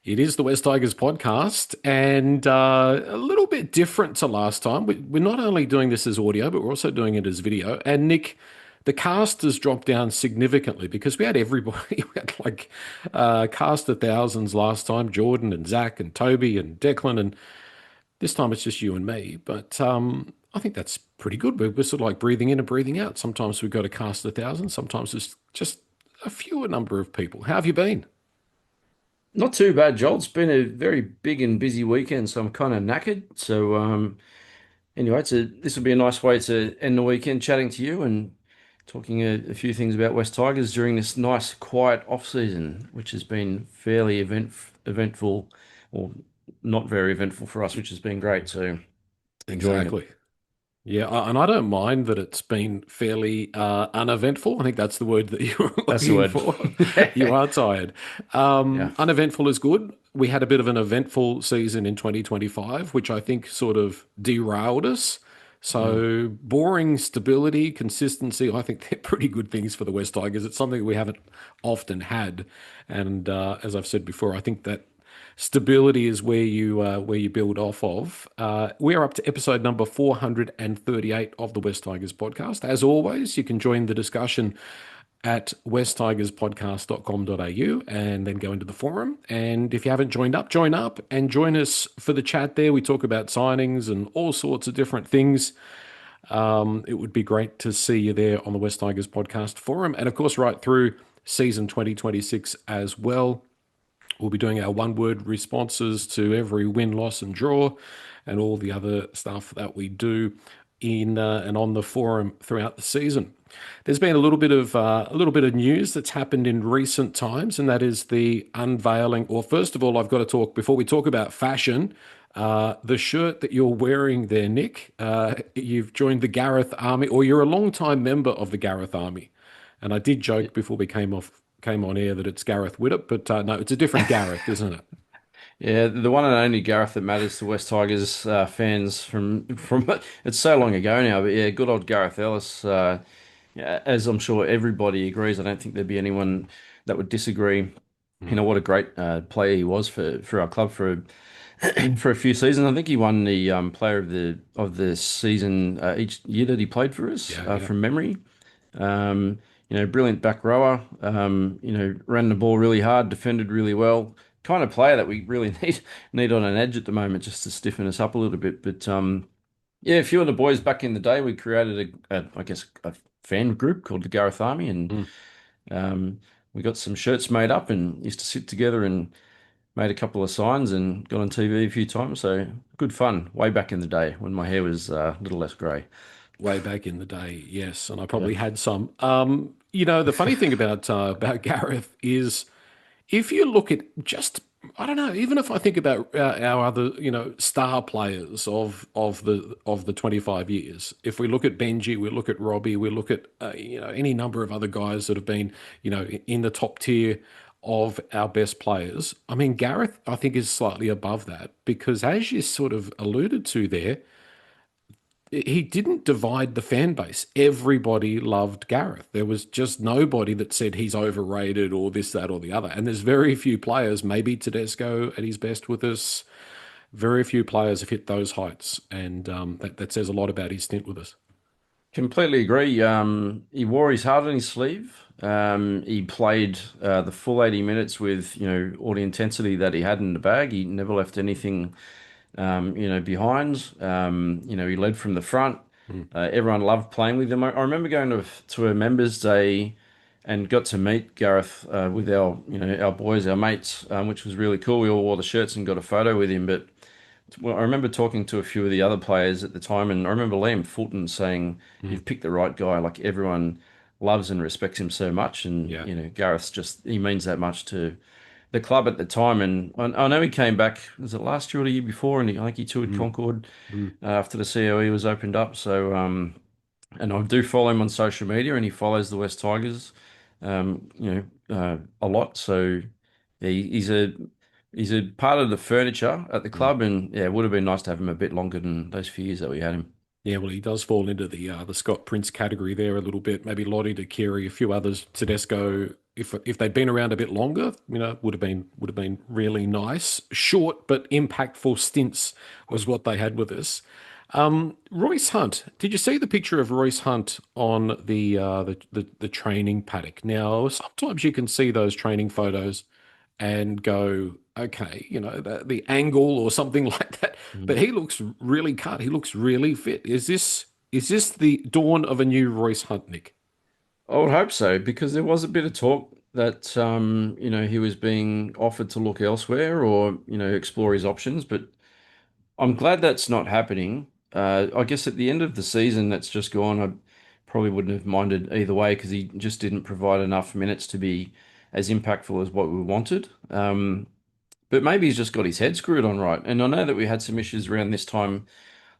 It is the West Tigers podcast, and a little bit different to last time. We're not only doing this as audio, but we're also doing it as video. And Nick, the cast has dropped down significantly because we had everybody, we had like cast of thousands last time, Jordan and Zach and Toby and Declan, and this time it's just you and me. But I think that's pretty good. We're sort of like breathing in and breathing out. Sometimes we've got a cast of thousands, sometimes it's just a fewer number of people. How have you been? Not too bad, Joel. It's been a very big and busy weekend, so I'm kind of knackered. Anyway, this will be a nice way to end the weekend chatting to you and talking a few things about West Tigers during this nice, quiet off season, which has been fairly eventful, or not very eventful for us, which has been great. So enjoying it. Exactly. Yeah, and I don't mind that it's been fairly uneventful. I think that's the word that you were That's the looking word. for. You are tired. Yeah. Uneventful is good. We had a bit of an eventful season in 2025, which I think sort of derailed us. Mm. So boring, stability, consistency, I think they're pretty good things for the West Tigers. It's something we haven't often had. And as I've said before, I think that stability is where you build off of. We are up to episode number 438 of the West Tigers podcast. As always, you can join the discussion at westtigerspodcast.com.au and then go into the forum. And if you haven't join up and join us for the chat there. We talk about signings and all sorts of different things. It would be great to see you there on the West Tigers podcast forum. And of course, right through season 2026 as well. We'll be doing our one word responses to every win, loss, and draw, and all the other stuff that we do in and on the forum throughout the season. There's been a little bit of news that's happened in recent times, and that is the unveiling. Or first of all, I've got to talk before we talk about fashion. The shirt that you're wearing there, Nick, you've joined the Gareth Army, or you're a long-time member of the Gareth Army. And I did joke before we came on air that it's Gareth Widdop, but no, it's a different Gareth, isn't it? Yeah, the one and only Gareth that matters to West Tigers fans from it's so long ago now, but yeah, good old Gareth Ellis. Yeah, as I'm sure everybody agrees, I don't think there'd be anyone that would disagree. You Mm. know what a great player he was for our club for for a few seasons. I think he won the player of the season each year that he played for us Yeah, yeah. from memory. Brilliant back rower. Ran the ball really hard, defended really well. Kind of player that we really need on an edge at the moment, just to stiffen us up a little bit. But yeah, a few of the boys back in the day, we created I guess, a fan group called the Gareth Army, and Mm. we got some shirts made up and used to sit together and made a couple of signs and got on TV a few times. So good fun, way back in the day when my hair was a little less grey. Way back in the day, yes, and I Yeah. probably had some. The funny thing about Gareth is if you look at just, I don't know, even if I think about our other, star players of the 25 years, if we look at Benji, we look at Robbie, we look at any number of other guys that have been, in the top tier of our best players. I mean, Gareth, I think, is slightly above that because, as you sort of alluded to there, he didn't divide the fan base. Everybody loved Gareth. There was just nobody that said he's overrated or this, that, or the other. And there's very few players, maybe Tedesco at his best with us, very few players have hit those heights. And that says a lot about his stint with us. Completely agree. He wore his heart on his sleeve. He played the full 80 minutes with, all the intensity that he had in the bag. He never left anything, behind. He led from the front. Mm. Everyone loved playing with him. I remember going to a members' day and got to meet Gareth with our boys, our mates, which was really cool. We all wore the shirts and got a photo with him. But well, I remember talking to a few of the other players at the time, and I remember Liam Fulton saying, Mm. "You've picked the right guy. Like everyone loves and respects him so much." And Yeah. Gareth's he means that much to the club at the time. And I know he came back. Was it last year or the year before? And I think he toured Mm. Concord Mm. after the COE was opened up. So and I do follow him on social media, and he follows the West Tigers, a lot. So yeah, he's a part of the furniture at the Mm. club, and yeah, it would have been nice to have him a bit longer than those few years that we had him. Yeah, well, he does fall into the Scott Prince category there a little bit. Maybe Lottie to Carey, a few others, Tedesco. if they'd been around a bit longer, would have been really nice. Short but impactful stints was what they had with us. Royce Hunt, did you see the picture of Royce Hunt on the training paddock? Now, sometimes you can see those training photos and go, okay, the angle or something like that. But he looks really cut. He looks really fit. Is this the dawn of a new Royce Hunt, Nick? I would hope so, because there was a bit of talk that he was being offered to look elsewhere or, explore his options, but I'm glad that's not happening. I guess at the end of the season that's just gone, I probably wouldn't have minded either way because he just didn't provide enough minutes to be as impactful as what we wanted. But maybe he's just got his head screwed on right. And I know that we had some issues around this time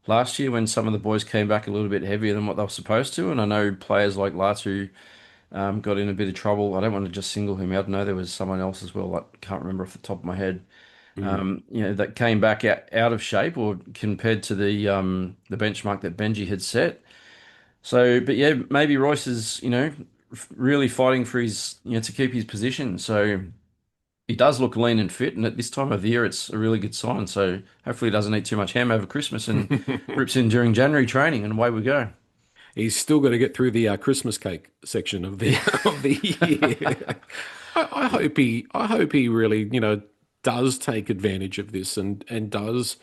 last year when some of the boys came back a little bit heavier than what they were supposed to. And I know players like Latu got in a bit of trouble. I don't want to just single him out. I know there was someone else as well. I can't remember off the top of my head. Mm. That came back out of shape or compared to the benchmark that Benji had set. So, but yeah, maybe Royce is, really fighting for his, to keep his position. So he does look lean and fit, and at this time of the year, it's a really good sign. So hopefully, he doesn't eat too much ham over Christmas and rips in during January training, and away we go. He's still got to get through the Christmas cake section of the Yeah. of the year. I hope he really, does take advantage of this and does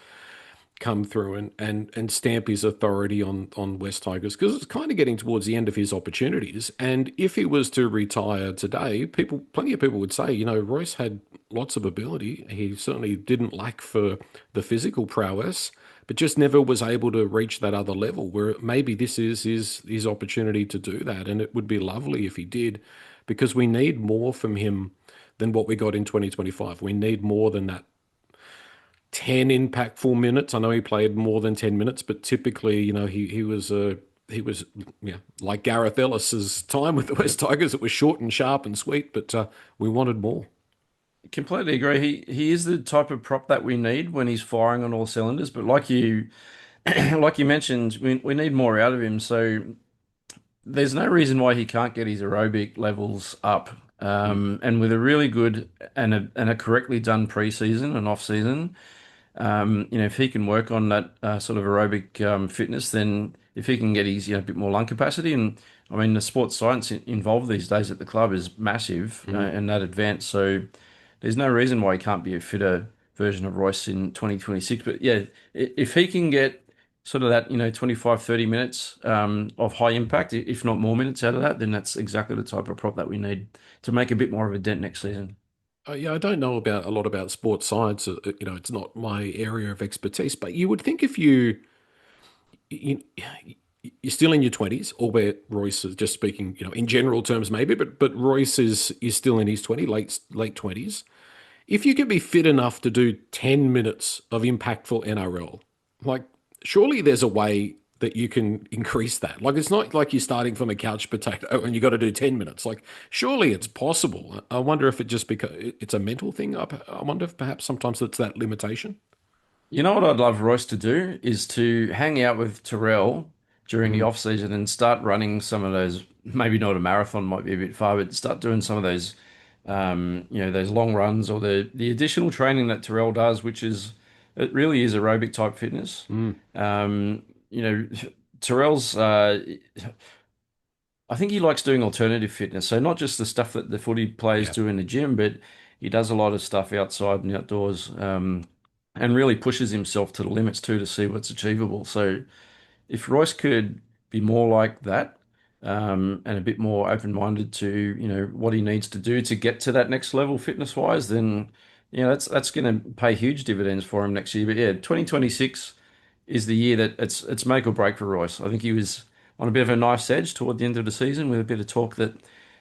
come through and stamp his authority on West Tigers because it's kind of getting towards the end of his opportunities. And if he was to retire today, plenty of people would say, Royce had lots of ability. He certainly didn't lack for the physical prowess, but just never was able to reach that other level where maybe this is his opportunity to do that. And it would be lovely if he did, because we need more from him than what we got in 2025. We need more than that 10 impactful minutes. I know he played more than 10 minutes, but typically, he was yeah, like Gareth Ellis's time with the West Tigers. It was short and sharp and sweet, but we wanted more. Completely agree. He is the type of prop that we need when he's firing on all cylinders. But like you like you mentioned, we need more out of him. So there's no reason why he can't get his aerobic levels up. Mm, And with a really good and a correctly done preseason and off season, if he can work on that sort of aerobic fitness, then if he can get his a bit more lung capacity, and I mean the sports science involved these days at the club is massive mm. and that advanced. So there's no reason why he can't be a fitter version of Royce in 2026. But yeah, if he can get sort of that 25, 30 minutes of high impact, if not more minutes out of that, then that's exactly the type of prop that we need to make a bit more of a dent next season. Yeah, I don't know about a lot about sports science. It's not my area of expertise, but you would think if you you're still in your 20s, albeit Royce is just speaking, in general terms maybe, but Royce is still in his late 20s. If you can be fit enough to do 10 minutes of impactful NRL, like surely there's a way that you can increase that. Like it's not like you're starting from a couch potato and you got to do 10 minutes. Like surely it's possible. I wonder if it just because it's a mental thing. I wonder if perhaps sometimes it's that limitation. You know what I'd love Royce to do is to hang out with Terrell during the Mm, off season and start running some of those. Maybe not a marathon, might be a bit far, but start doing some of those, those long runs or the additional training that Terrell does, which is it really is aerobic type fitness. mm, Um, you know, Terrell's. I think he likes doing alternative fitness. So not just the stuff that the footy players yeah. do in the gym, but he does a lot of stuff outside and outdoors, and really pushes himself to the limits too to see what's achievable. So if Royce could be more like that, and a bit more open-minded to, what he needs to do to get to that next level fitness-wise, then, that's going to pay huge dividends for him next year. But yeah, 2026 is the year that it's make or break for Royce. I think he was on a bit of a knife's edge toward the end of the season with a bit of talk that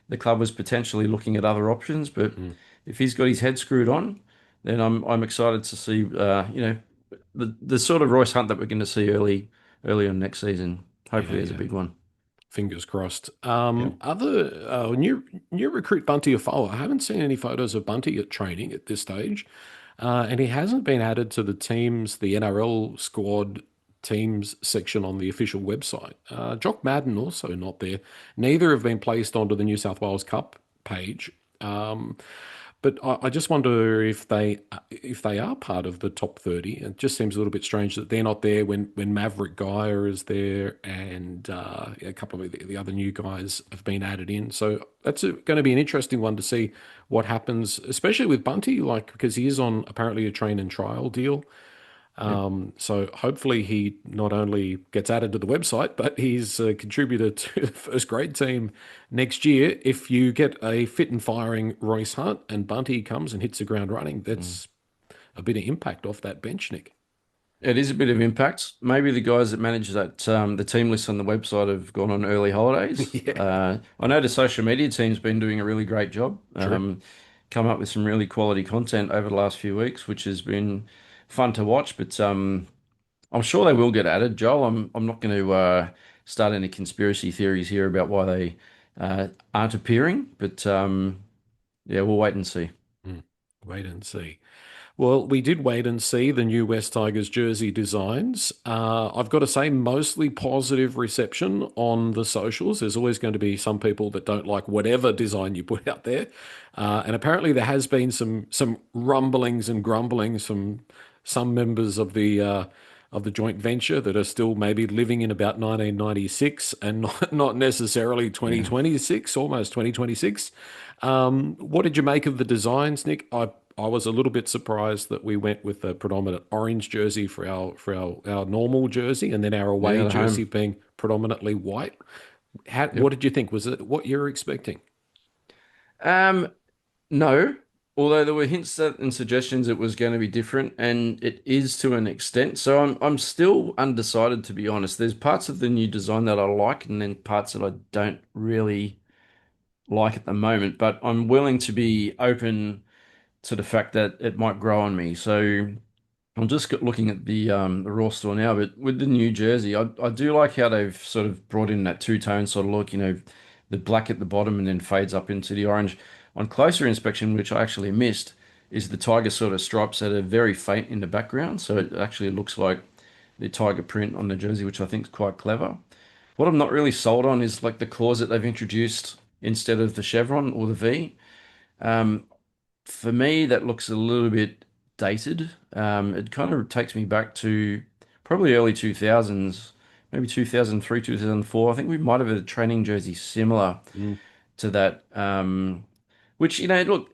the club was potentially looking at other options. But Mm, if he's got his head screwed on, then I'm excited to see the sort of Royce Hunt that we're going to see early on next season. yeah, Hopefully, there's a yeah. big one. Fingers crossed. Yeah. Other new recruit Bunty Afoa. I haven't seen any photos of Bunty at training at this stage, and he hasn't been added to the NRL squad teams section on the official website. Jock Madden also not there. Neither have been placed onto the New South Wales Cup page. But I just wonder if they are part of the top 30. It just seems a little bit strange that they're not there when Maverick Geyer is there and a couple of the other new guys have been added in. So that's going to be an interesting one to see what happens, especially with Bunty, like because he is on apparently a train and trial deal. Yep. So hopefully he not only gets added to the website, but he's a contributor to the first grade team next year. If you get a fit and firing Royce Hunt and Bunty comes and hits the ground running, Mm. that's a bit of impact off that bench, Nick. It is a bit of impact. Maybe the guys that manage that the team list on the website have gone on early holidays. Yeah, I know the social media team's been doing a really great job. true. Come up with some really quality content over the last few weeks, which has been fun to watch. But I'm sure they will get added, Joel. I'm not going to start any conspiracy theories here about why they aren't appearing, but yeah, we'll wait and see. Mm, wait and see. Well, we did wait and see the new West Tigers jersey designs. I've got to say, mostly positive reception on the socials. There's always going to be some people that don't like whatever design you put out there, and apparently there has been some rumblings and grumblings from some members of the joint venture that are still maybe living in about 1996 and not necessarily Yeah. 2026, almost 2026. What did you make of the designs, Nick? I was a little bit surprised that we went with a predominant orange jersey for our normal jersey, and then our away Yeah, the jersey home. being predominantly white. What Yep. did you think? Was it what you're expecting? Um, no, although there were hints that and suggestions it was going to be different, and it is to an extent. So I'm still undecided to be honest. There's parts of the new design that I like, and then parts that I don't really like at the moment. But I'm willing to be open to the fact that it might grow on me. So I'm just looking at the Raw store now, but with the new jersey, I do like how they've sort of brought in that two-tone sort of look, the black at the bottom and then fades up into the orange. On closer inspection, which I actually missed, is the tiger sort of stripes that are very faint in the background, so it actually looks like the tiger print on the jersey, which I think is quite clever. What I'm not really sold on is like the claws that they've introduced instead of the chevron or the V. Um, for me, that looks a little bit dated. It kind of takes me back to probably early 2000s, maybe 2003, 2004. I think we might have had a training jersey similar Mm. to that. Which, look,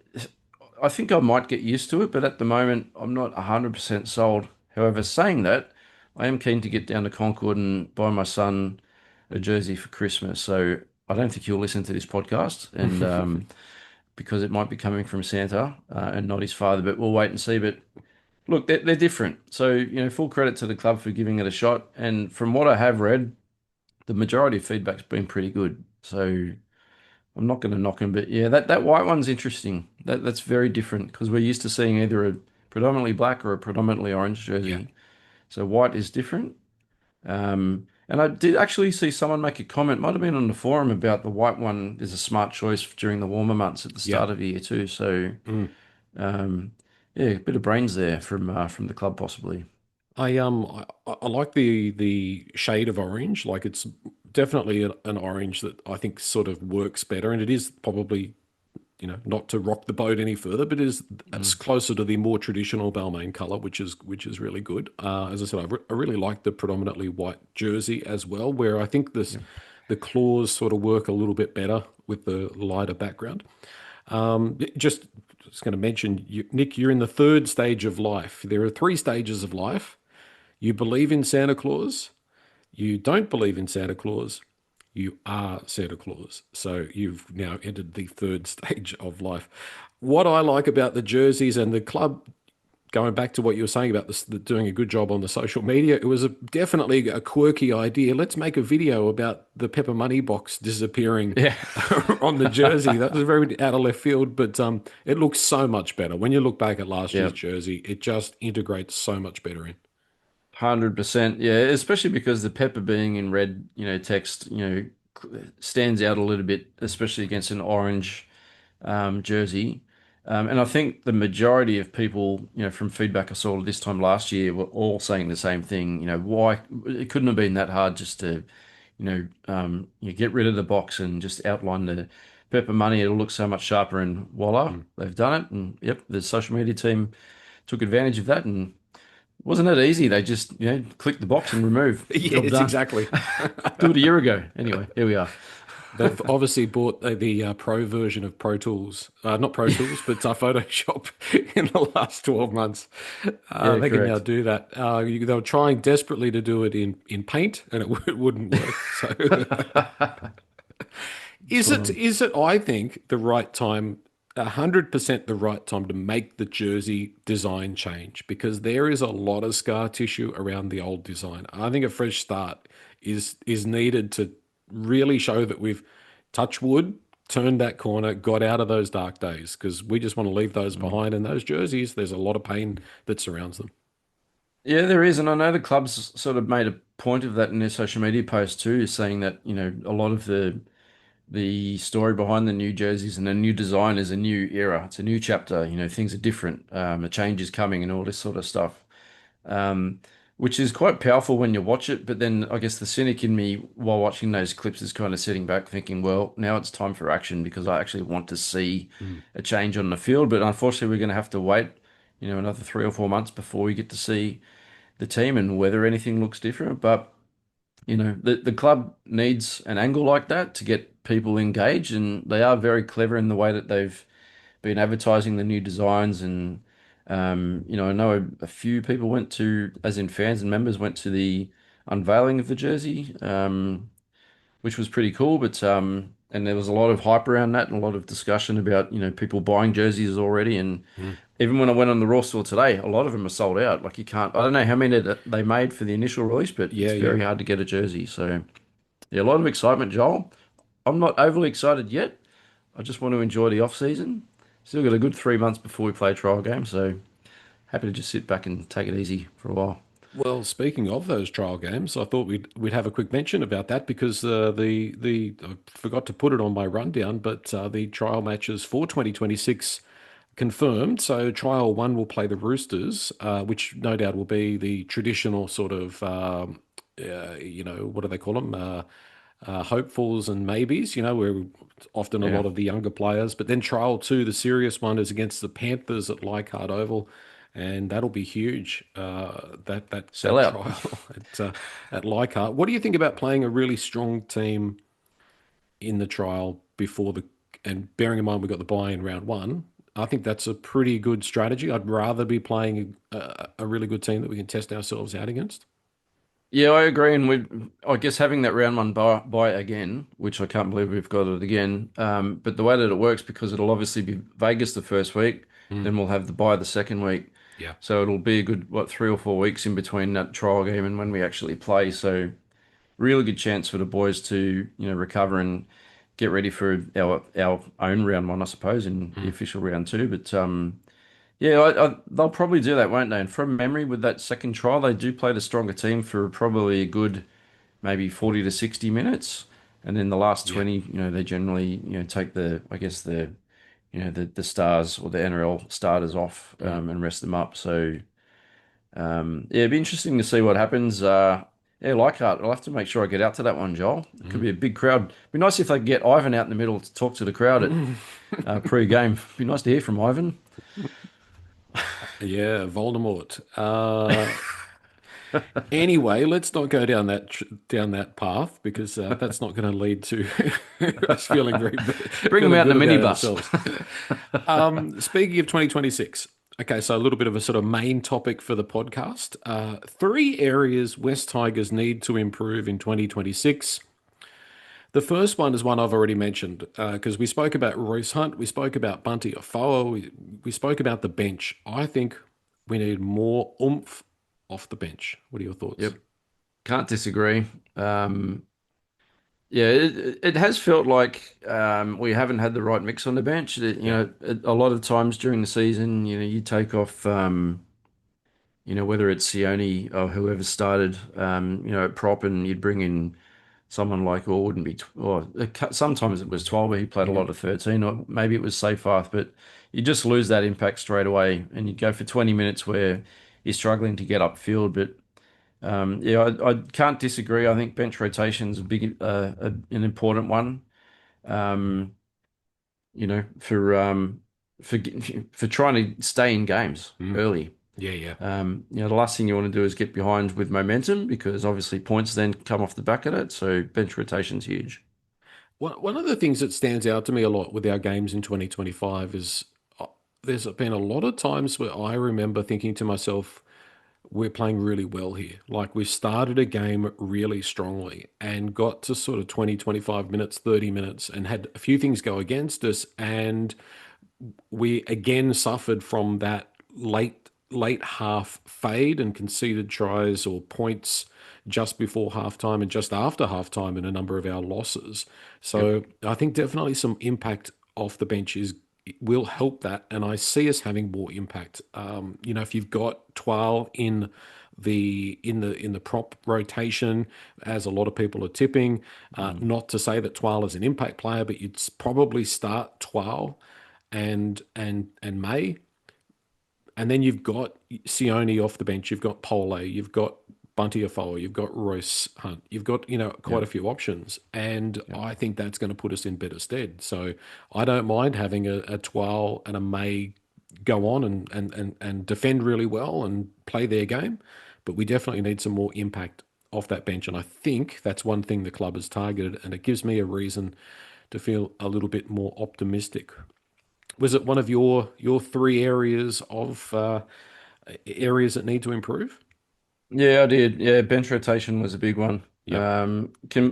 I think I might get used to it, but at the moment, I'm not 100% sold. However, saying that, I am keen to get down to Concord and buy my son a jersey for Christmas. So I don't think he'll listen to this podcast, and because it might be coming from Santa and not his father, but we'll wait and see. But look, they're different. So, full credit to the club for giving it a shot. And from what I have read, the majority of feedback's been pretty good. So I'm not going to knock him, but yeah, that white one's interesting. That's very different because we're used to seeing either a predominantly black or a predominantly orange Yeah. jersey. So white is different. And I did actually see someone make a comment, might have been on the forum, about the white one is a smart choice during the warmer months at the Yeah. start of the year too. So Mm. um, yeah, a bit of brains there from the club possibly. I like the shade of orange. Like it's definitely an orange that I think sort of works better, and it is probably not to rock the boat any further, but is it's Mm, closer to the more traditional Balmain color, which is really good. As I said, I really like the predominantly white jersey as well, where I think yeah. the claws sort of work a little bit better with the lighter background. Just going to mention, Nick, you're in the third stage of life. There are three stages of life. You believe in Santa Claus. You don't believe in Santa Claus. You are Santa Claus. So you've now entered the third stage of life. What I like about the jerseys and the club, going back to what you were saying about this, doing a good job on the social media, it was definitely a quirky idea. Let's make a video about the Pepper Money box disappearing Yeah. on the jersey. That was very out of left field, but it looks so much better. When you look back at last year's Yeah. jersey, it just integrates so much better in. 100%. Yeah, especially because the pepper being in red, text, stands out a little bit, especially against an orange jersey. And I think the majority of people, from feedback I saw this time last year, were all saying the same thing. Why it couldn't have been that hard just to, get rid of the box and just outline pepper money, it'll look so much sharper, and voila, Mm. they've done it. And yep, the social media team took advantage of that, and wasn't it easy? They just, click the box and remove. Job Yes, done. exactly. Do it a year ago. Anyway, here we are. They've obviously bought the pro version of Pro Tools, not Pro Tools, but Photoshop in the last 12 months. Yeah, They can now correct. do that. They were trying desperately to do it in Paint, and it wouldn't work. So, Spot on. is it? I think the right time, 100% the right time to make the jersey design change because there is a lot of scar tissue around the old design. I think a fresh start is needed to really show that we've touched wood, turned that corner, got out of those dark days because we just want to leave those Mm. behind. And those jerseys, there's a lot of pain that surrounds them. Yeah, there is, and I know the clubs sort of made a point of that in their social media posts too, saying that, a lot of the story behind the new jerseys and the new design is a new era. It's a new chapter. Things are different. A change is coming and all this sort of stuff. Um, which is quite powerful when you watch it. But then I guess the cynic in me while watching those clips is kind of sitting back thinking, well, now it's time for action because I actually want to see Mm. a change on the field. But unfortunately, we're going to have to wait, another 3 or 4 months before we get to see the team and whether anything looks different. But the club needs an angle like that to get people engaged, and they are very clever in the way that they've been advertising the new designs. And I know a few people went to, as in fans and members, went to the unveiling of the jersey, which was pretty cool. But and there was a lot of hype around that and a lot of discussion about people buying jerseys already. And Mm. even when I went on the Raw store today, a lot of them are sold out. Like you can't, I don't know how many that they made for the initial release, but Yeah, it's yeah. very hard to get a jersey. So yeah, a lot of excitement, Joel. I'm not overly excited yet. I just want to enjoy the off season. Still got a good 3 months before we play a trial game, so happy to just sit back and take it easy for a while. Well, speaking of those trial games, I thought we'd have a quick mention about that because the I forgot to put it on my rundown, but the trial matches for 2026 confirmed. So trial one will play the Roosters, which no doubt will be the traditional sort of what do they call them? Hopefuls and maybes, where often a Yeah, lot of the younger players. But then trial two, the serious one, is against the Panthers at Leichhardt Oval, and that'll be huge. That sell out. trial at Leichhardt. What do you think about playing a really strong team in the trial before the and bearing in mind we've got the buy in round one? I think that's a pretty good strategy. I'd rather be playing a really good team that we can test ourselves out against. Yeah, I agree. And I guess having that round one buy again, which I can't believe we've got it again. But the way that it works, because it'll obviously be Vegas the first week, Mm, then we'll have the buy the second week. yeah. So it'll be a good, 3 or 4 weeks in between that trial game and when we actually play. So really good chance for the boys to, recover and get ready for our own round one, I suppose, in the Mm, official round two. But yeah, they'll probably do that, won't they? And from memory, with that second trial, they do play the stronger team for probably a good maybe 40 to 60 minutes, and then the last yeah. 20, they generally, take I guess the stars or the NRL starters off Mm, and rest them up. So. Yeah, it'd be interesting to see what happens. Yeah, Leichhardt, I'll have to make sure I get out to that one, Joel. It could mm. be a big crowd. Be nice if they could get Ivan out in the middle to talk to the crowd at pre-game. Be nice to hear from Ivan. Yeah, Voldemort. Anyway, let's not go down that path because that's not going to lead to us Bring him feeling out in good the about minibus. ourselves. Speaking of 2026, okay, so a little bit of a sort of main topic for the podcast. Three areas West Tigers need to improve in 2026. The first one is one I've already mentioned because we spoke about Royce Hunt, we spoke about Bunty Afoa, we spoke about the bench. I think we need more oomph off the bench. What are your thoughts? Yep, can't disagree. Um, yeah, it has felt like we haven't had the right mix on the bench. Yeah. A lot of times during the season, you take off, whether it's Sione or whoever started, at prop, and you'd bring in someone like, or wouldn't be, or sometimes it was 12, but he played a Hmm. lot of 13, or maybe it was Seyfarth, but you just lose that impact straight away, and you go for 20 minutes where you're struggling to get upfield. But yeah, I can't disagree. I think bench rotation's an important one. Um, for for trying to stay in games Mm. early. Yeah, yeah. The last thing you want to do is get behind with momentum because obviously points then come off the back of it. So bench rotation's huge. One of the things that stands out to me a lot with our games in 2025 is there's been a lot of times where I remember thinking to myself, we're playing really well here. Like we started a game really strongly and got to sort of 20, 25 minutes, 30 minutes and had a few things go against us. And we again suffered from that late half fade and conceded tries or points just before halftime and just after halftime in a number of our losses. Yep. So I think definitely some impact off the bench is will help that, and I see us having more impact. If you've got Twal in the prop rotation, as a lot of people are tipping, Mm. not to say that Twal is an impact player, but you'd probably start Twal and May, and then you've got Sione off the bench. You've got Pole. You've got Bunty Afoa. You've got Royce Hunt. You've got quite Yep. a few options, and Yep. I think that's going to put us in better stead. So I don't mind having a Twal and a May go on and defend really well and play their game, but we definitely need some more impact off that bench, and I think that's one thing the club has targeted, and it gives me a reason to feel a little bit more optimistic. Was it one of your three areas of areas that need to improve? Yeah, I did. Yeah, bench rotation was a big one. Yep.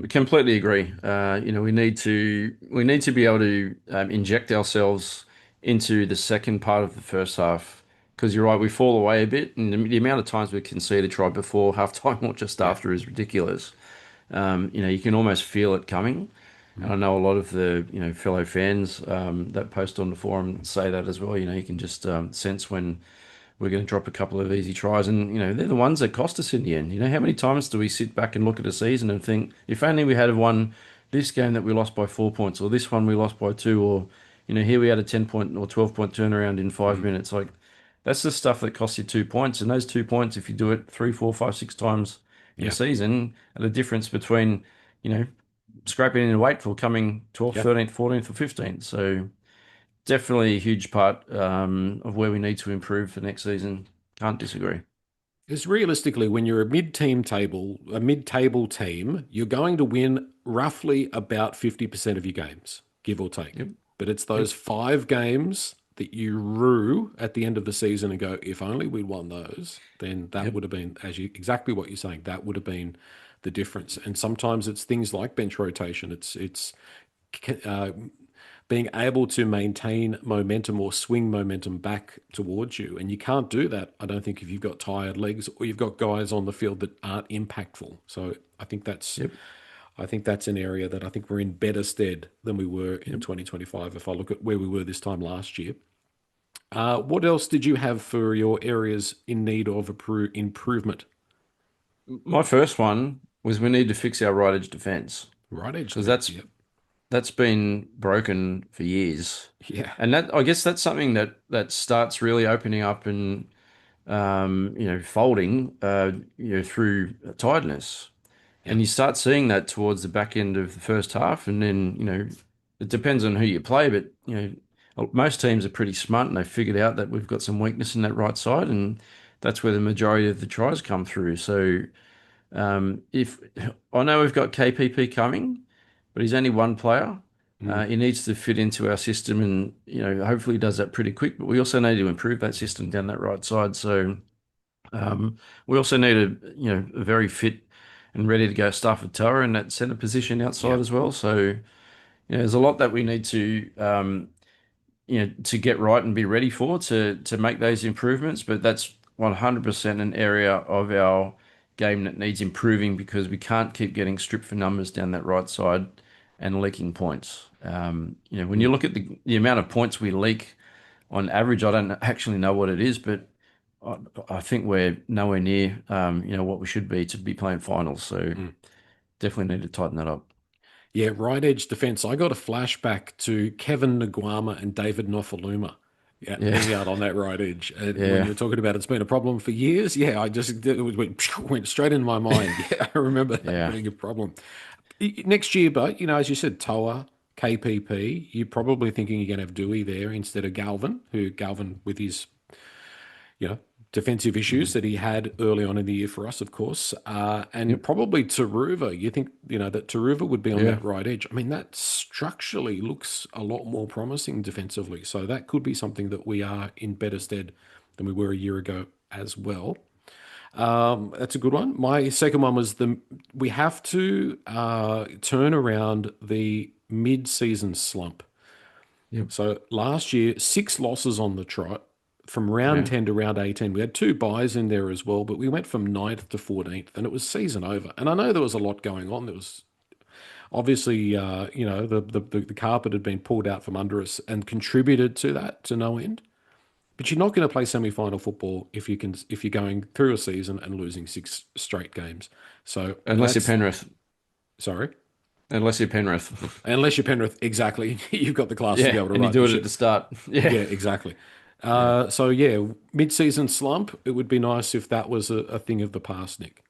Completely agree. We need to be able to inject ourselves into the second part of the first half because you're right, we fall away a bit, and the amount of times we concede a try before halftime or just Yeah. after is ridiculous. You can almost feel it coming. And I Mm. know a lot of the, fellow fans that post on the forum say that as well. You can just sense when we're going to drop a couple of easy tries. And, they're the ones that cost us in the end. How many times do we sit back and look at a season and think, if only we had won this game that we lost by 4 points, or this one we lost by two, or, here we had a 10 point or 12 point turnaround in five Mm. minutes. Like, that's the stuff that costs you 2 points. And those 2 points, if you do it three, four, five, six times in a Yeah. season, are the difference between, you know, scraping in weight for coming 12th, Yeah. 13th, 14th, or 15th. So, definitely a huge part of where we need to improve for next season. Can't disagree. Because realistically, when you're a mid-table team, you're going to win roughly about 50% of your games, give or take. Yep. But it's Yep. those 5 games that you rue at the end of the season and go, if only we'd won those, then that Yep. would have been, exactly what you're saying, that would have been the difference. And sometimes it's things like bench rotation. It's uh, being able to maintain momentum or swing momentum back towards you. And you can't do that, I don't think, if you've got tired legs or you've got guys on the field that aren't impactful. So Yep. I think that's an area that I think we're in better stead than we were in Yep. 2025 if I look at where we were this time last year. What else did you have for your areas in need of improvement? My first one was we need to fix our right edge defense Right edge because defense. that's Yep. that's been broken for years, Yeah. and that I guess that's something that starts really opening up and folding through tiredness. Yeah. And you start seeing that towards the back end of the first half, and then, it depends on who you play, but, most teams are pretty smart and they figured out that we've got some weakness in that right side, and that's where the majority of the tries come through. So, if I know we've got KPP coming, but he's only one player. Mm. He needs to fit into our system, and hopefully he does that pretty quick. But we also need to improve that system down that right side. So we also need a very fit and ready to go Stafford Tower in that centre position outside Yeah. as well. So, there's a lot that we need to get right and be ready for to make those improvements. But that's 100% an area of our game that needs improving because we can't keep getting stripped for numbers down that right side and leaking points. When you Mm. look at the amount of points we leak on average, I don't actually know what it is, but I think we're nowhere near, what we should be to be playing finals. So Mm. definitely need to tighten that up. Yeah, right edge defense. I got a flashback to Kevin Nguama and David Nofaluma, yeah, Yeah, being out on that right edge. And when yeah, you were talking about it's been a problem for years, yeah, went straight in my mind. Yeah, I remember that yeah. being a problem. Next year, but as you said, Toa. KPP, you're probably thinking you're going to have Dewey there instead of Galvin, who Galvin with his, you know, defensive issues Mm. that he had early on in the year for us, of course, and Yep. probably Taruva. You think, that Taruva would be on Yeah. that right edge. I mean, that structurally looks a lot more promising defensively. So that could be something that we are in better stead than we were a year ago as well. That's a good one. My second one was the we have to turn around the mid-season slump. Yep. So last year, 6 losses on the trot from round Yeah. 10 to round 18. We had 2 buys in there as well, but we went from ninth to 14th and it was season over. And I know there was a lot going on. There was obviously, the carpet had been pulled out from under us and contributed to that to no end. But you're not going to play semi-final football if you're going through a season and losing 6 straight games. So Unless you're that's Penrith. sorry. Unless you're Penrith. Unless you're Penrith, exactly. You've got the class to be Yeah, able to and you right the do it at the ship. start. Yeah. Yeah, exactly. Yeah. So yeah, mid-season slump. It would be nice if that was a thing of the past, Nick.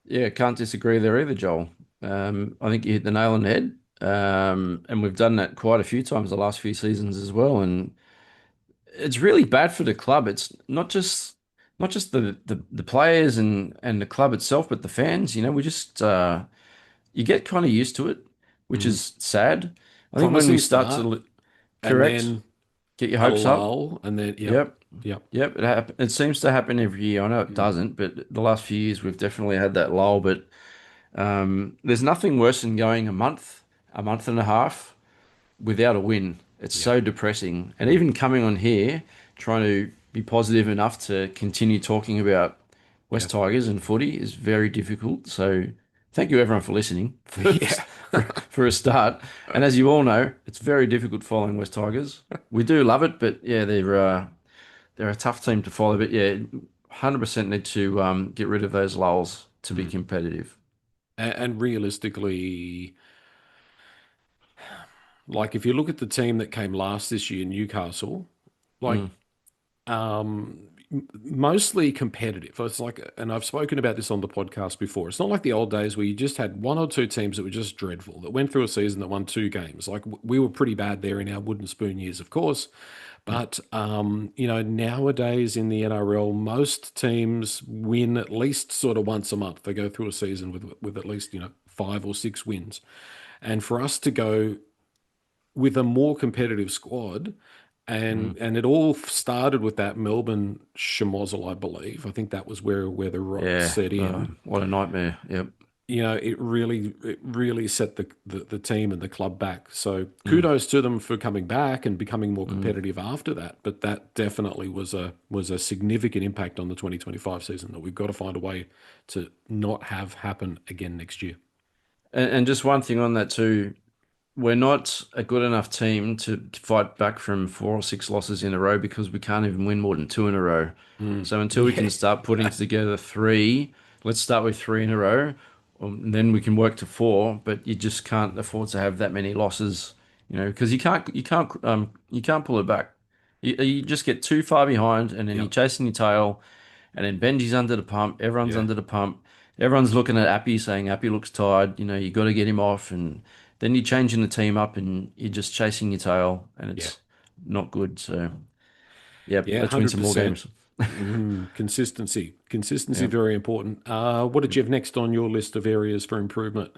Yeah, can't disagree there either, Joel. I think you hit the nail on the head. And we've done that quite a few times the last few seasons as well. And it's really bad for the club. It's not just the players and the club itself, but the fans. We just you get kind of used to it, which Mm. is sad. I think when we Promising start start, to and correct, then get your a hopes up. lull, and then yep, Yep. yep, Yep, it seems to happen every year. I know it mm, doesn't, but the last few years we've definitely had that lull. But there's nothing worse than going a month and a half without a win. It's yep, so depressing. And mm, even coming on here, trying to be positive enough to continue talking about West yep, Tigers and footy is very difficult. So thank you everyone for listening yeah. for a start. And as you all know, it's very difficult following West Tigers. We do love it, but yeah, they're a tough team to follow. But yeah, 100% need to get rid of those lulls to be Mm. competitive. And realistically, like if you look at the team that came last this year, Newcastle, like Mm, mostly competitive. It's like, and I've spoken about this on the podcast before. It's not like the old days where you just had 1 or 2 teams that were just dreadful, that went through a season that won 2 games. Like we were pretty bad there in our wooden spoon years, of course. yep. But nowadays in the NRL, most teams win at least sort of once a month. They go through a season with at least 5 or 6 wins, and for us to go with a more competitive squad. Mm. And it all started with that Melbourne schmozzle, I believe. I think that was where the rot Yeah. set in. What a nightmare. Yep. It really set the team and the club back. So Mm, kudos to them for coming back and becoming more mm. competitive after that. But that definitely was a significant impact on the 2025 season that we've got to find a way to not have happen again next year. And just one thing on that too. We're not a good enough team to fight back from 4 or 6 losses in a row because we can't even win more than two in a row. Mm. So until we Yeah, can start putting together three, let's start with three in a row, and then we can work to four. But you just can't afford to have that many losses, because you can't pull it back. You just get too far behind, and then you're yep, chasing your tail, and then Benji's under the pump, everyone's yeah, under the pump, everyone's looking at Appy saying Appy looks tired. You got to get him off, and then you're changing the team up, and you're just chasing your tail, and yeah, it's not good. So, yep, yeah, let's win some more 100%. games. Consistency, Yeah. very important. What did you have next on your list of areas for improvement?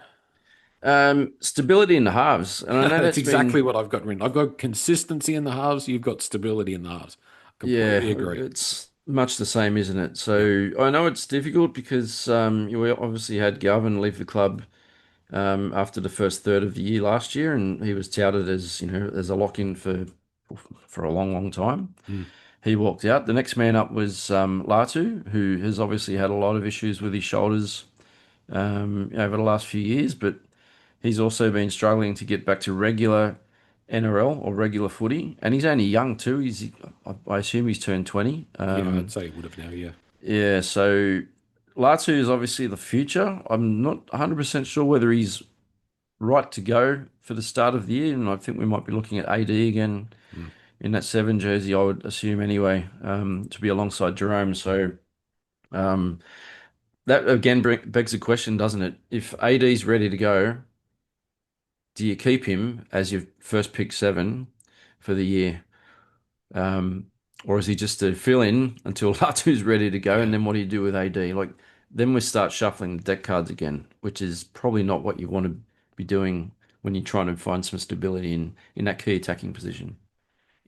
Stability in the halves, and I know That's that's exactly been, what I've got written. I've got consistency in the halves. You've got stability in the halves. yeah, Completely agree. it's much the same, isn't it? Yep. So I know it's difficult because you obviously had Galvin leave the club after the first third of the year last year, and he was touted as as a lock-in for a long, long time. Mm. He walked out. The next man up was Latu, who has obviously had a lot of issues with his shoulders over the last few years, but he's also been struggling to get back to regular NRL or regular footy, and he's only young too. I assume he's turned 20. Yeah, I'd say it would have now. Yeah. Yeah, so Latu is obviously the future. I'm not 100% sure whether he's right to go for the start of the year, and I think we might be looking at AD again Mm. in that 7 jersey, I would assume anyway, to be alongside Jerome. So um, that again begs the question, doesn't it? If AD's ready to go, do you keep him as your first pick seven for the year? Um, or is he just a fill in until Latu's ready to go? And Yeah. then what do you do with AD? Like, then we start shuffling the deck cards again, which is probably not what you want to be doing when you're trying to find some stability in that key attacking position.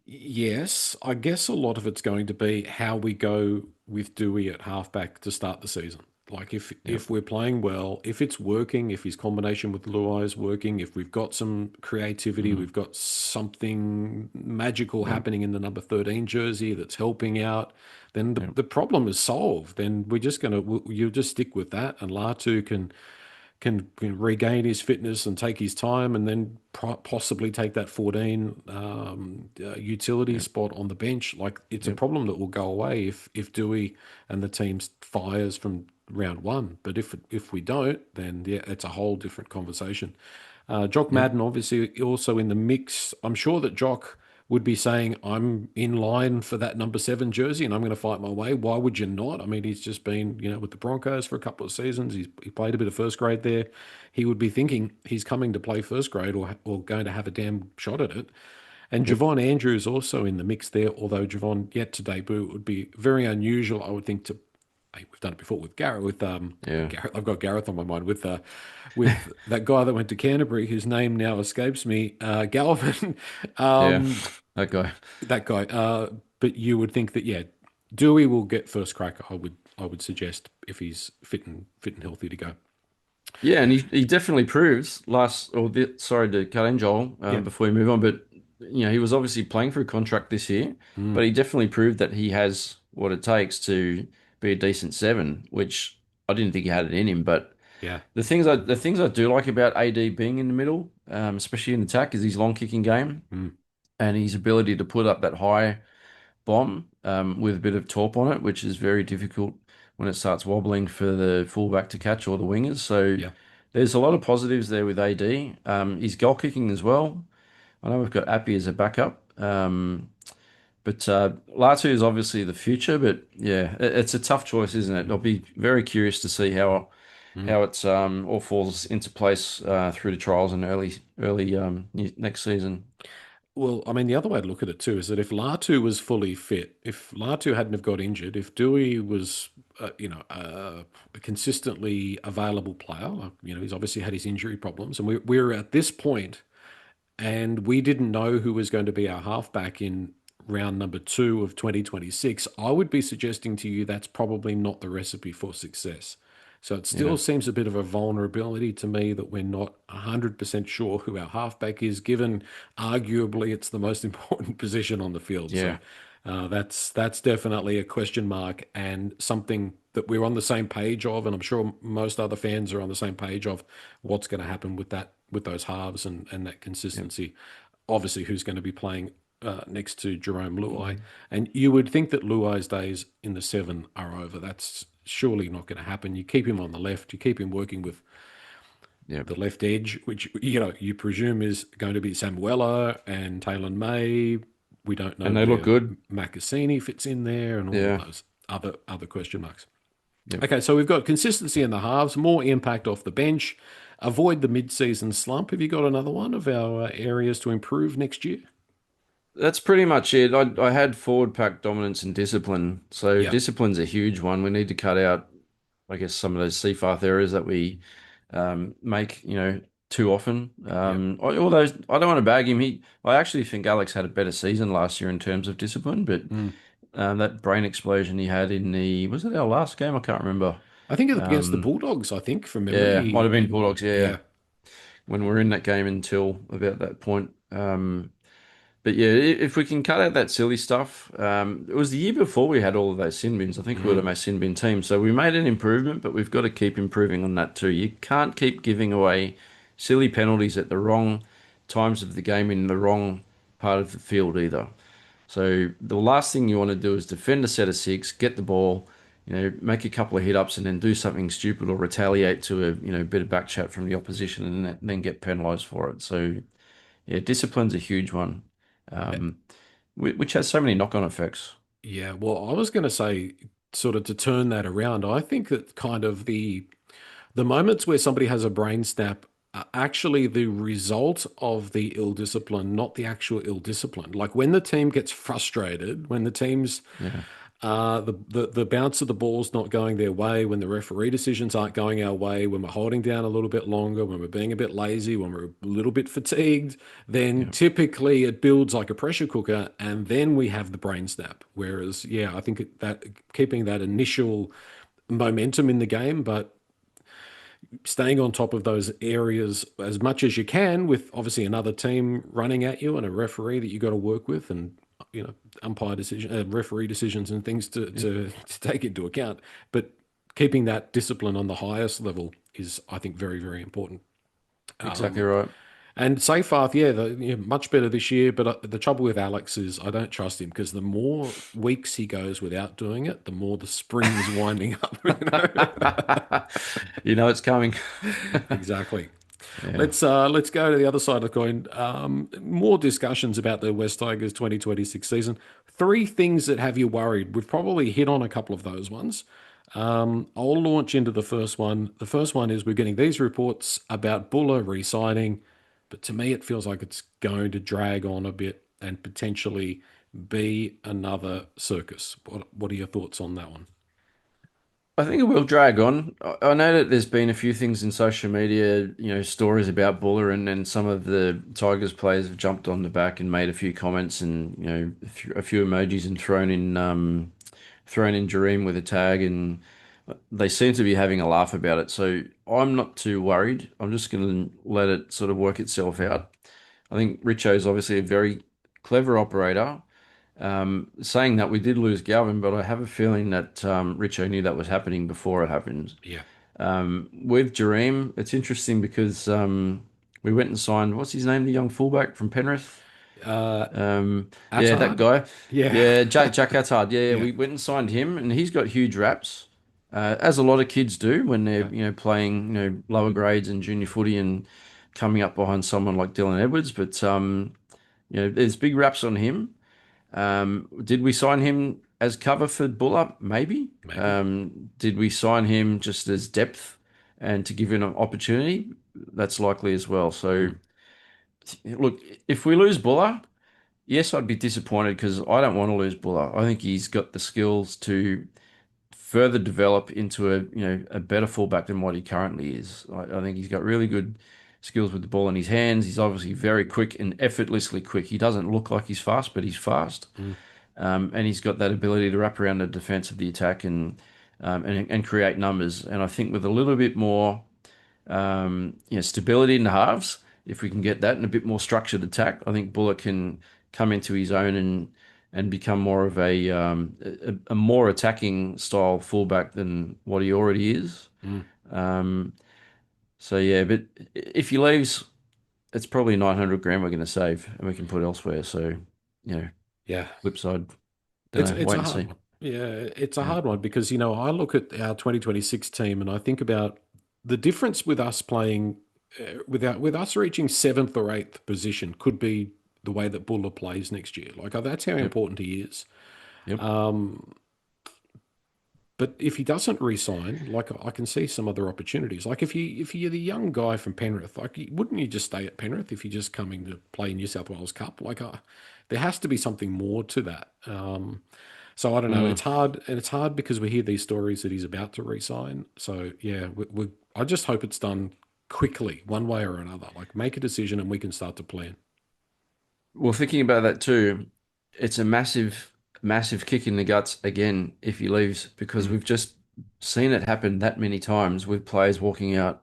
Yes, I guess a lot of it's going to be how we go with Dewey at halfback to start the season. Like Yep. if we're playing well, if it's working, if his combination with Luai is working, if we've got some creativity, Mm. we've got something magical Yep. happening in the number 13 jersey that's helping out, then Yep. the problem is solved. Then we're just gonna you just stick with that, and Latu can regain his fitness and take his time, and then possibly take that 14 utility Yep. spot on the bench. Like it's a Yep. problem that will go away if Dewey and the team fires from round one. But if we don't, then yeah, it's a whole different conversation. Jock Yep. Madden obviously also in the mix. I'm sure that Jock would be saying, I'm in line for that number 7 jersey and I'm going to fight my way. Why would you not? I mean, he's just been, with the Broncos for a couple of seasons. He played a bit of first grade there. He would be thinking he's coming to play first grade or going to have a damn shot at it. And Yep. Javon Andrews also in the mix there, although Javon yet to debut. It would be very unusual, I would think, to hey, we've done it before with Garrett. Yeah. Garrett, I've got Gareth on my mind with that guy that went to Canterbury, whose name now escapes me, Galvin. Yeah. um, That guy. that guy. But you would think that yeah, Dewey will get first crack. I would suggest if he's fit and healthy to go. Yeah, and he definitely proves sorry to cut in, Joel, Yeah. before we move on, but he was obviously playing for a contract this year, Mm, but he definitely proved that he has what it takes to be a decent seven, which I didn't think he had it in him. But yeah. the things I do like about AD being in the middle, especially in attack, is his long kicking game Mm, and his ability to put up that high bomb with a bit of torp on it, which is very difficult when it starts wobbling for the fullback to catch or the wingers. So yeah. there's a lot of positives there with AD. His goal kicking as well. I know we've got Appy as a backup, but Latu is obviously the future. But yeah, it's a tough choice, isn't it? I'll be very curious to see how Mm. how it's all falls into place through the trials and early next season. Well, I mean, the other way to look at it too is that if Latu was fully fit, if Latu hadn't have got injured, if Dewey was, a consistently available player, like, he's obviously had his injury problems, and we're at this point and we didn't know who was going to be our halfback in round number 2 of 2026, I would be suggesting to you that's probably not the recipe for success. So it still Yeah, seems a bit of a vulnerability to me that we're not 100% sure who our halfback is, given arguably it's the most important position on the field. So yeah, that's definitely a question mark and something that we're on the same page of, and I'm sure most other fans are on the same page of what's going to happen with those halves and that yeah. consistency. Obviously, who's going to be playing next to Jerome Luai, Mhm. and you would think that Luai's days in the 7 are over. That's surely not going to happen. You keep him on the left, you keep him working with Yeah, the left edge, which you presume is going to be Samuela and Taylor May. We don't know and they look where good. Maccassini fits in there, and all of Yeah, those other question marks. yeah. Okay, so we've got consistency in the halves, more impact off the bench, avoid the mid-season slump. Have you got another one of our areas to improve next year? That's pretty much it. I had forward pack dominance and discipline. So Yeah. discipline's a huge one. We need to cut out, I guess, some of those Seafarth errors that we make, too often. Yeah. Although I don't want to bag him. I actually think Alex had a better season last year in terms of discipline, but Mm. that brain explosion he had was it our last game? I can't remember. I think it's against the Um, Bulldogs, I think, from memory. yeah, might have been Bulldogs. Yeah, Yeah. when we're in that game until about that point. But yeah, if we can cut out that silly stuff, it was the year before we had all of those sin bins. I think we were the Mm. most sin bin team. So we made an improvement, but we've got to keep improving on that too. You can't keep giving away silly penalties at the wrong times of the game in the wrong part of the field either. So the last thing you want to do is defend a set of six, get the ball, make a couple of hit ups and then do something stupid or retaliate to a bit of back chat from the opposition and then get penalised for it. So yeah, discipline's a huge one, um, which has so many knock-on effects. Yeah. Well, I was going to say, sort of to turn that around, I think that kind of the moments where somebody has a brain snap actually the result of the ill discipline, not the actual ill discipline. Like when the team gets frustrated, when the team's Yeah, the bounce of the ball's not going their way, when the referee decisions aren't going our way, when we're holding down a little bit longer, when we're being a bit lazy, when we're a little bit fatigued, then yeah, typically it builds like a pressure cooker, and then we have the brain snap. Whereas, yeah, I think that keeping that initial momentum in the game, but staying on top of those areas as much as you can with obviously another team running at you and a referee that you got to work with and umpire decision referee decisions and things yeah, to take into account, but keeping that discipline on the highest level is, I think, very, very important. exactly um, right. and Seyfarth, yeah, much better this year. But the trouble with Alex is I don't trust him because the more weeks he goes without doing it, the more the spring's winding up. You know it's coming. Exactly. Yeah. Let's go to the other side of the coin. More discussions about the West Tigers 2026 season. Three things that have you worried. We've probably hit on a couple of those ones. I'll launch into the first one. The first one is we're getting these reports about Buller re-signing, but to me it feels like it's going to drag on a bit and potentially be another circus. What are your thoughts on that one? I think it will drag on. I know that there's been a few things in social media, stories about Buller, and some of the Tigers players have jumped on the back and made a few comments and, a few emojis and thrown in Jareem with a tag, and they seem to be having a laugh about it. So I'm not too worried. I'm just going to let it sort of work itself out. I think Richo's obviously a very clever operator. Saying that, we did lose Galvin, but I have a feeling that Richo knew that was happening before it happened. Yeah. With Jareem, it's interesting because we went and signed, what's his name, the young fullback from Penrith? Uh, Yeah, that Attard? guy. Yeah. Yeah, Jack Attard. Yeah, yeah, Yeah. we went and signed him, and he's got huge raps, as a lot of kids do when they're, Yeah. playing, lower grades and junior footy and coming up behind someone like Dylan Edwards. But there's big raps on him. Did we sign him as cover for Buller? Maybe. Maybe. Did we sign him just as depth and to give him an opportunity? That's likely as well. So, Mm. look, if we lose Buller, yes, I'd be disappointed because I don't want to lose Buller. I think he's got the skills to further develop into a better fullback than what he currently is. I think he's got really good skills with the ball in his hands. He's obviously very quick and effortlessly quick. He doesn't look like he's fast, but he's fast. Mm. And he's got that ability to wrap around the defense of the attack and create numbers. And I think with a little bit more stability in the halves, if we can get that and a bit more structured attack, I think Bullock can come into his own and become more of a more attacking style fullback than what he already is. Mm. Um, so yeah, but if he leaves, it's probably 900 grand we're going to save and we can put elsewhere. So, you know, Yeah. flip side, don't It's know, it's wait a and hard see. one. Yeah, it's a Yeah. hard one because I look at our 2026 team and I think about the difference with us playing with us reaching seventh or eighth position could be the way that Buller plays next year. Like that's how Yep. important he is. Yep. Um, but if he doesn't re-sign, like I can see some other opportunities. Like if you're the young guy from Penrith, like wouldn't you just stay at Penrith if you're just coming to play New South Wales Cup? Like there has to be something more to that. So I don't know. Mm. It's hard, and it's hard because we hear these stories that he's about to resign. So yeah, I just hope it's done quickly, one way or another. Like make a decision, and we can start to plan. Well, thinking about that too, it's a massive, massive kick in the guts again if he leaves because Mm, we've just seen it happen that many times with players walking out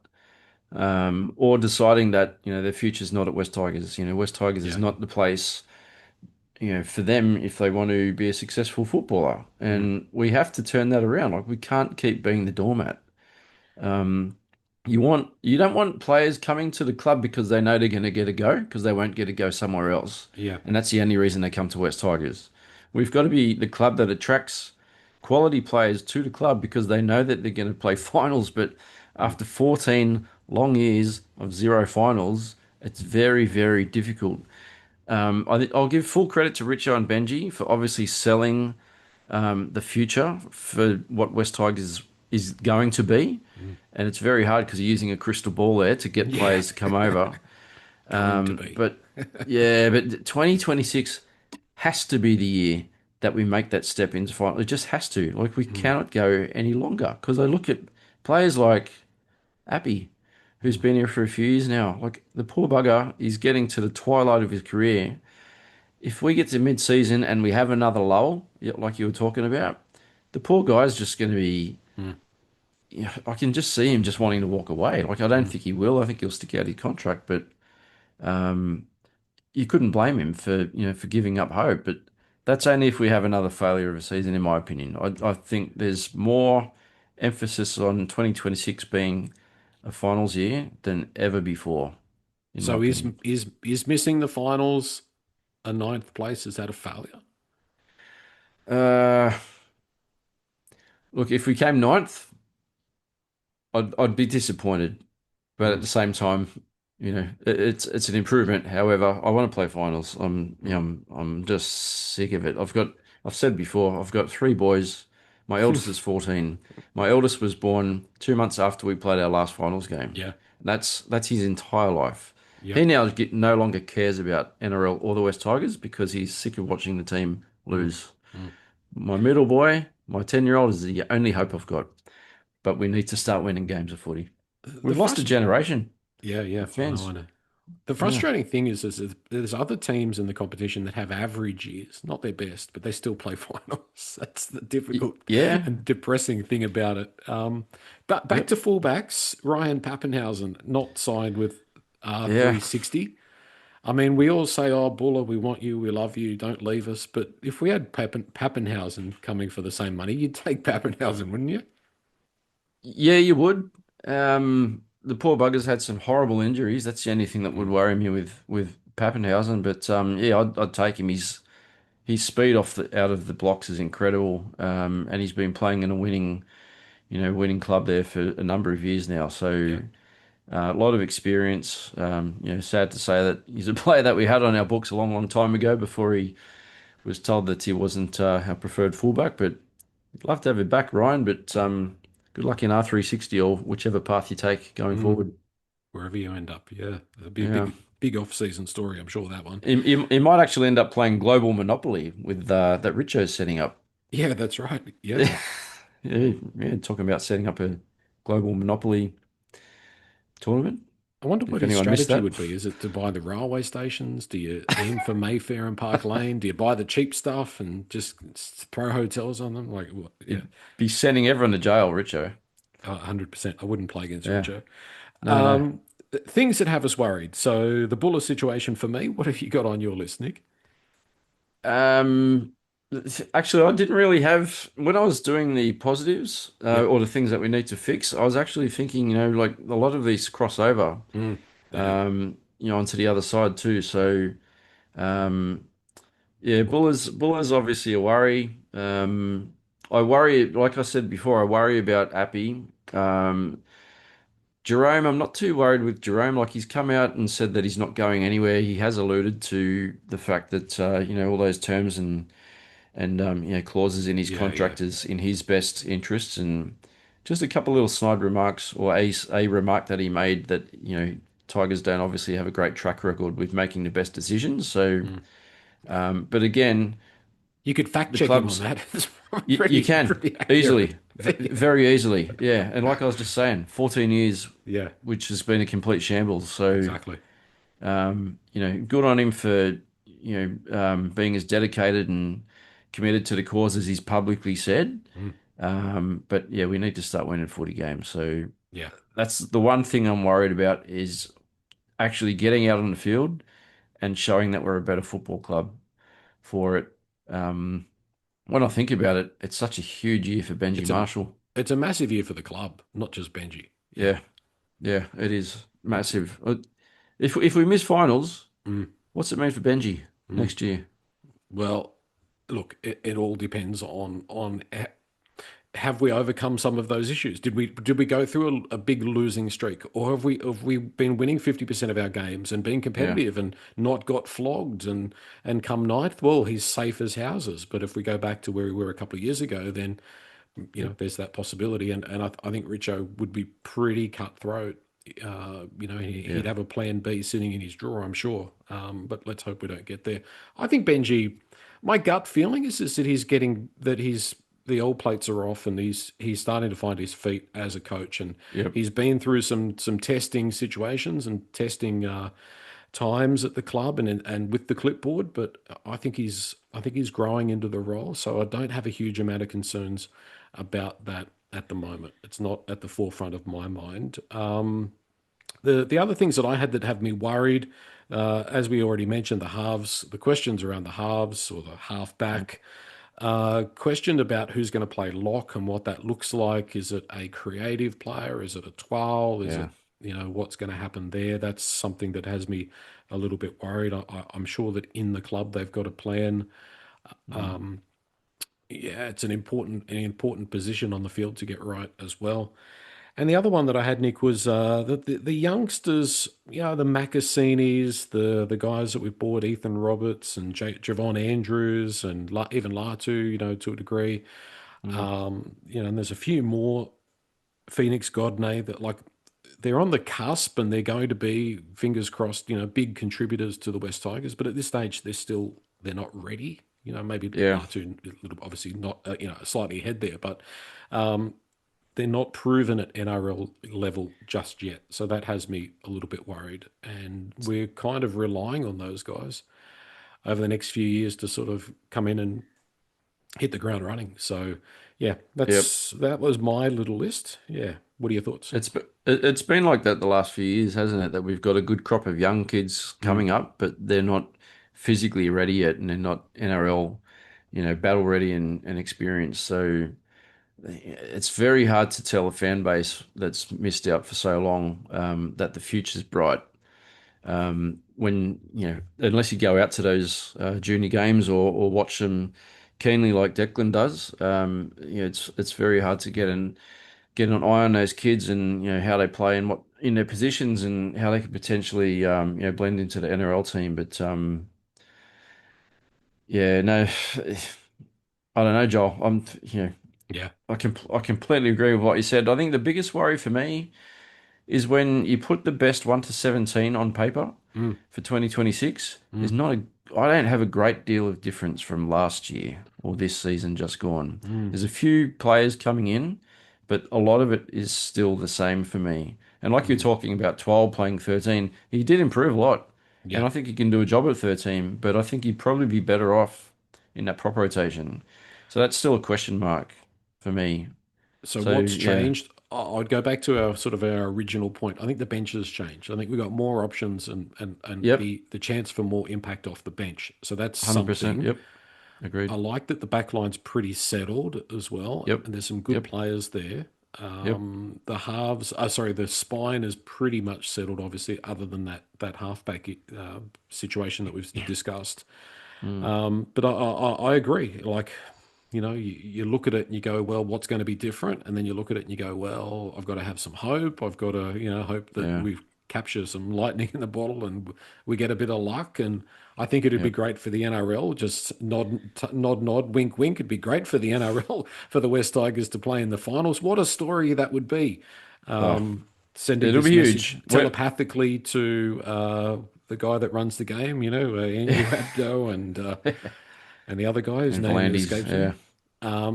or deciding that their future's not at West Tigers. West Tigers is yeah. not the place for them if they want to be a successful footballer, Mm, and we have to turn that around. Like we can't keep being the doormat. Um, you don't want players coming to the club because they know they're going to get a go because they won't get a go somewhere else, yeah. and that's the only reason they come to West Tigers. We've got to be the club that attracts quality players to the club because they know that they're going to play finals. But Mm, after 14 long years of zero finals, it's very, very difficult. I'll give full credit to Richo and Benji for obviously selling the future for what West Tigers is going to be, Mm. and it's very hard because you're using a crystal ball there to get Yeah, players to come over. going to be. But yeah, but 2026 has to be the year that we make that step into final. It just has to. Like we Mm. cannot go any longer because I look at players like Appy, who's Mm. been here for a few years now. Like the poor bugger is getting to the twilight of his career. If we get to mid-season and we have another lull, like you were talking about, the poor guy's just going to be. Mm. I can just see him just wanting to walk away. Like I don't Mm. think he will. I think he'll stick out his contract, but you couldn't blame him for for giving up hope. But that's only if we have another failure of a season, in my opinion. I think there's more emphasis on 2026 being a finals year than ever before, in my So is opinion. is missing the finals a ninth place? Is that a failure? Uh, Look, if we came ninth, I'd be disappointed. But at Mm. the same time, it's an improvement. However, I want to play finals. Mm. I'm just sick of it. I've said before, I've got three boys. My eldest is 14. My eldest was born 2 months after we played our last finals game. Yeah. That's his entire life. He Yep. now no longer cares about NRL or the West Tigers because he's sick of watching the team Mm. lose. Mm. My middle boy, my 10-year-old, is the only hope I've got. But we need to start winning games of footy. The We've lost a frust generation Yeah, yeah, of I know, I fans. know. The Yeah. frustrating thing is that there's other teams in the competition that have average years, not their best, but they still play finals. That's the difficult Yeah. and depressing thing about it. But back Yep. to fullbacks, Ryan Pappenhausen not signed with Yeah. R360. I mean, we all say, "Oh, Buller, we want you, we love you, don't leave us." But if we had Pappenhausen coming for the same money, you'd take Pappenhausen, wouldn't you? Yeah, you would. The poor bugger's had some horrible injuries. That's the only thing that would Mm. worry me with Pappenhausen. But yeah, I'd take him. His speed off the out of the blocks is incredible. And he's been playing in a winning club there for a number of years now. So Yeah. a lot of experience. Sad to say that he's a player that we had on our books a long, long time ago before he was told that he wasn't our preferred fullback. But I'd love to have him back, Ryan. But good luck in R360 or whichever path you take going Mm. forward. Wherever you end up, yeah, it'll be a Yeah. big off-season story. I'm sure that one. He might actually end up playing Global Monopoly with that Richo's setting up. Yeah, that's right. Yeah. Yeah, yeah, talking about setting up a Global Monopoly tournament. I wonder what If his anyone missed strategy that. would be. Is it to buy the railway stations? Do you aim for Mayfair and Park Lane? Do you buy the cheap stuff and just throw hotels on them? Like, what? Yeah, He'd be sending everyone to jail, Richo. 100%. I wouldn't play against Yeah. Richo. No, no. Um, things that have us worried. So the Buller situation for me. What have you got on your list, Nick? Um, Actually, I didn't really have when I was doing the positives Yep. or the things that we need to fix. I was actually thinking, like a lot of these crossover, Mm, they do. onto the other side too. So, yeah, Buller's obviously a worry. I worry, like I said before, I worry about Appy. Um, Jerome, I'm not too worried with Jerome. Like he's come out and said that he's not going anywhere. He has alluded to the fact that all those terms and clauses in his Yeah, yeah. contract is in his best interests, and just a couple little snide remarks or a remark that he made that Tigers don't obviously have a great track record with making the best decisions. So, Mm. but again, You could fact the check him on clubs that. It's you can pretty accurate. easily, Yeah, very easily, yeah. And like I was just saying, 14 years, yeah, which has been a complete shambles. So. exactly. Good on him for, being as dedicated and committed to the cause as he's publicly said. Mm. But yeah, we need to start winning 40 games. So Yeah. that's the one thing I'm worried about is actually getting out on the field and showing that we're a better football club for it. Um, when I think about it, it's such a huge year for Benji It's a Marshall. it's a massive year for the club, not just Benji. Yeah. Yeah, yeah, it is It's massive. If we miss finals, mm, what's it mean for Benji mm. next year? Well, look, it all depends on have we overcome some of those issues? Did we go through a big losing streak, or have we been winning 50% of our games and been Yeah. competitive and not got flogged and come ninth? Well, he's safe as houses. But if we go back to where we were a couple of years ago, then Yep. there's that possibility. And I think Richo would be pretty cutthroat. He'd Yeah. have a plan B sitting in his drawer, I'm sure. But let's hope we don't get there. I think Benji, my gut feeling is that the old plates are off and he's starting to find his feet as a coach, and Yep. he's been through some testing situations and testing times at the club and with the clipboard. But I think he's growing into the role, so I don't have a huge amount of concerns about that at the moment. It's not at the forefront of my mind. The other things that I had that have me worried, as we already mentioned, the halves, the questions around the halves or the Yep. halfback, questioned about who's going to play lock and what that looks like. Is it a creative player? Is it a twirl? Is Yeah. it, what's going to happen there? That's something that has me a little bit worried. I'm sure that in the club they've got a plan. Mm. Um, yeah, it's an important position on the field to get right as well. And the other one that I had, Nick, was the youngsters, the Macassinis, the guys that we bought, Ethan Roberts and Javon Andrews and even Latu, to a degree. Mm. And there's a few more, Phoenix Godney, that like they're on the cusp and they're going to be, fingers crossed, big contributors to the West Tigers. But at this stage, they're not ready. Maybe Yeah. Latu, a little, obviously not, slightly ahead there, but um, they're not proven at NRL level just yet. So that has me a little bit worried. And we're kind of relying on those guys over the next few years to sort of come in and hit the ground running. So yeah, Yep. that was my little list. Yeah. What are your thoughts? It's been like that the last few years, hasn't it? That we've got a good crop of young kids Mm, coming up, but they're not physically ready yet, and they're not NRL, battle ready and experienced. So it's very hard to tell a fan base that's missed out for so long that the future's bright. When unless you go out to those junior games or watch them keenly like Declan does, it's very hard to get an eye on those kids and how they play and what in their positions and how they could potentially blend into the NRL team. But yeah, no, I don't know, Joel. yeah. I completely agree with what you said. I think the biggest worry for me is when you put the best 1 to 17 on paper Mm, for 2026. mm, I don't have a great deal of difference from last year or this season just gone. mm, There's a few players coming in, but a lot of it is still the same for me. And like you're mm. talking about 12 playing 13, he did improve a lot. Yeah. And I think he can do a job at 13, but I think he'd probably be better off in that prop rotation. So that's still a question mark for me. So So what's yeah, changed? I'd go back to our original point. I think the bench has changed. I think we've got more options and yep, the chance for more impact off the bench. So that's 100%. something. Yep, I agreed. like that the back line's pretty settled as well, Yep, and there's some good yep, players there. yep. The spine is pretty much settled, obviously, other than that halfback situation that we've discussed. Mm, But I agree. Like, you look at it and you go, well, what's going to be different? And then you look at it and you go, well, I've got to have some hope. I've got to, hope that yeah, we capture some lightning in the bottle and we get a bit of luck. And I think it'd be yep. great for the NRL. Just nod, wink, wink. It'd be great for the NRL for the West Tigers to play in the finals. What a story that would be. Oh, Um, Sending it'll this be message huge. telepathically to the guy that runs the game, Andrew Abdo and the other guy whose And name Volandis, escapes me. yeah.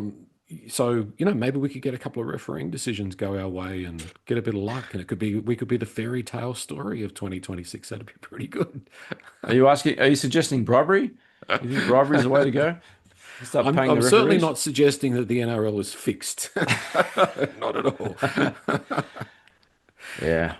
So maybe we could get a couple of refereeing decisions go our way and get a bit of luck, and we could be the fairy tale story of 2026. That'd be pretty good. Are you suggesting bribery? You think bribery is the way to go? Start I'm paying I'm the certainly referees? not suggesting that the NRL is fixed. Not at all. Yeah.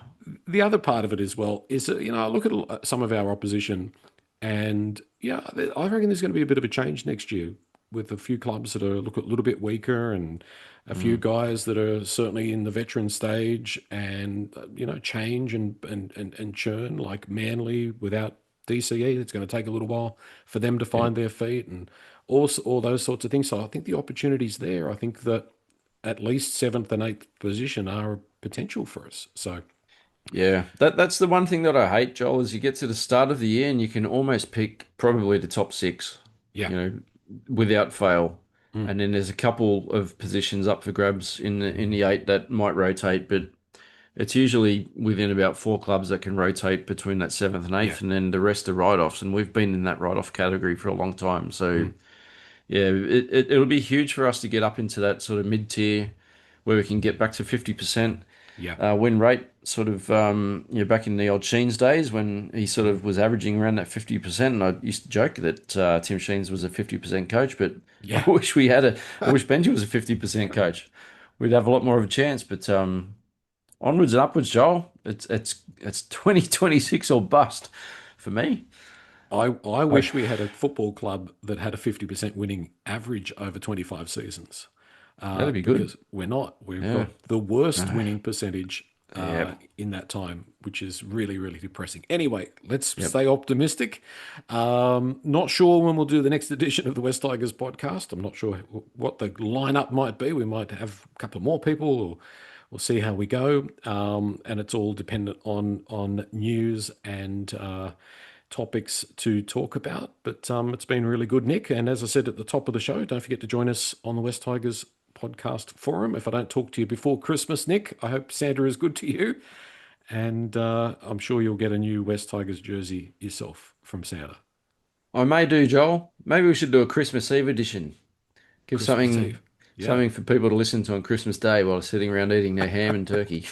The other part of it as well is that, I look at some of our opposition, and yeah, I reckon there's going to be a bit of a change next year with a few clubs that are look a little bit weaker, and a few Mm, guys that are certainly in the veteran stage, and change and churn, like Manly without DCE. It's going to take a little while for them to yep. find their feet, and all those sorts of things. So I think the opportunity's there. I think that at least seventh and eighth position are a potential for us. So. Yeah. That's the one thing that I hate, Joel, is you get to the start of the year and you can almost pick probably the top six, Yeah. you know, without fail. Mm. and then there's a couple of positions up for grabs in the eight that might rotate, but it's usually within about four clubs that can rotate between that seventh and Yeah. eighth, and then the rest are write-offs. And we've been in that write-off category for a long time. So Mm. yeah, it'll be huge for us to get up into that sort of mid-tier where we can get back to 50% Yeah. win rate, sort of back in the old Sheens days when he sort Mm. of was averaging around that 50%. And I used to joke that Tim Sheens was a 50% coach, but Yeah. I wish Benji was a 50% coach. We'd have a lot more of a chance, but onwards and upwards, Joel. It's 2026 or bust for me. I I, wish we had a football club that had a 50% winning average over 25 seasons, that'd be good. because we're not. We've Yeah. got the worst Uh, winning percentage yeah. in that time, which is really, really depressing. Anyway, let's Yep. stay optimistic. Not sure when we'll do the next edition of the West Tigers podcast. I'm not sure what the lineup might be. We might have a couple more people, or we'll see how we go. And it's all dependent on news and topics to talk about. But it's been really good, Nick. And as I said at the top of the show, don't forget to join us on the West Tigers podcast forum. If I don't talk to you before Christmas, Nick, I hope Santa is good to you. And I'm sure you'll get a new West Tigers jersey yourself from Santa. I may do, Joel. Maybe we should do a Christmas Eve edition. Give Christmas Eve. Yeah. something for people to listen to on Christmas Day while sitting around eating their ham and turkey.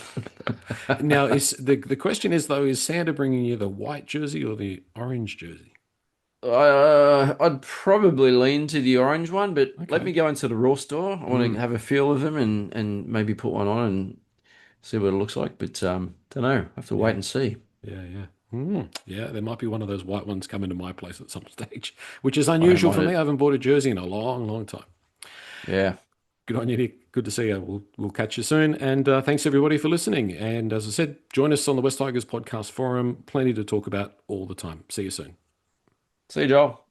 Now, is the question is though, is Santa bringing you the white jersey or the orange jersey? I'd probably lean to the orange one, but let Okay. me go into the raw store. I want to Mm. have a feel of them and maybe put one on and see what it looks like. But don't know. Have to wait Yeah. and see. Yeah, yeah. Yeah, there might be one of those white ones coming to my place at some stage, which is I don't unusual for mind me. I it. haven't bought a jersey in a long, long time. Yeah. Good on you, Nick. Good to see you. We'll catch you soon. And thanks everybody for listening. And as I said, join us on the West Tigers podcast forum. Plenty to talk about all the time. See you soon. See you, Joel.